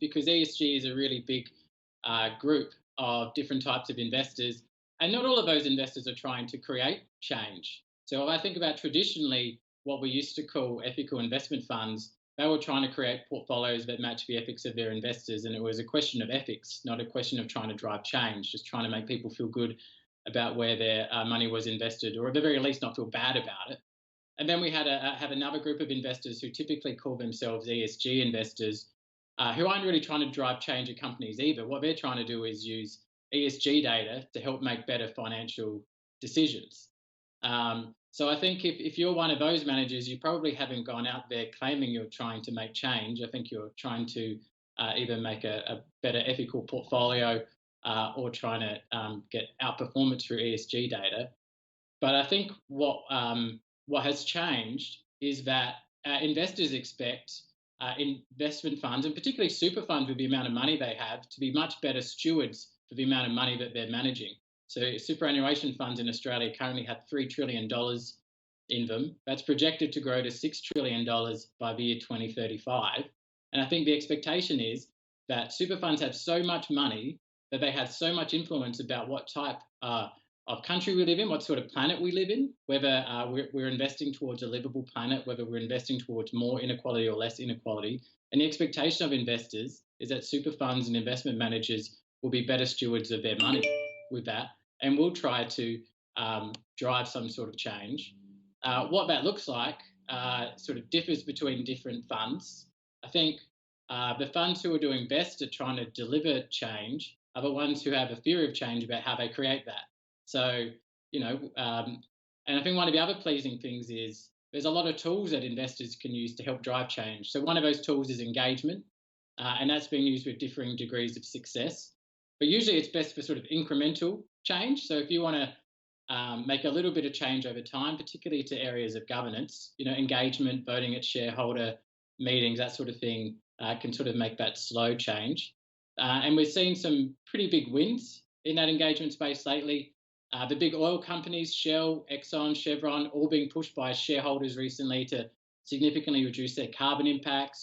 because ESG is a really big group of different types of investors, and not all of those investors are trying to create change. So if I think about traditionally what we used to call ethical investment funds, they were trying to create portfolios that match the ethics of their investors, and it was a question of ethics, not a question of trying to drive change, just trying to make people feel good about where their money was invested, or at the very least not feel bad about it. And then we have another group of investors who typically call themselves ESG investors, who aren't really trying to drive change at companies either. What they're trying to do is use ESG data to help make better financial decisions. So I think if you're one of those managers, you probably haven't gone out there claiming you're trying to make change. I think you're trying to either make a better ethical portfolio or trying to get outperformance through ESG data. But I think what has changed is that investors expect investment funds, and particularly super funds with the amount of money they have, to be much better stewards for the amount of money that they're managing. So superannuation funds in Australia currently have $3 trillion in them. That's projected to grow to $6 trillion by the year 2035. And I think the expectation is that super funds have so much money that they have so much influence about what type of country we live in, what sort of planet we live in, whether we're investing towards a livable planet, whether we're investing towards more inequality or less inequality. And the expectation of investors is that super funds and investment managers will be better stewards of their money with that, and will try to drive some sort of change. What that looks like sort of differs between different funds. I think the funds who are doing best at trying to deliver change are the ones who have a fear of change about how they create that. So, and I think one of the other pleasing things is there's a lot of tools that investors can use to help drive change. So one of those tools is engagement, and that's being used with differing degrees of success. But usually it's best for sort of incremental change. So if you want to make a little bit of change over time, particularly to areas of governance, engagement, voting at shareholder meetings, that sort of thing, can sort of make that slow change. And we've seen some pretty big wins in that engagement space lately. The big oil companies, Shell, Exxon, Chevron, all being pushed by shareholders recently to significantly reduce their carbon impacts,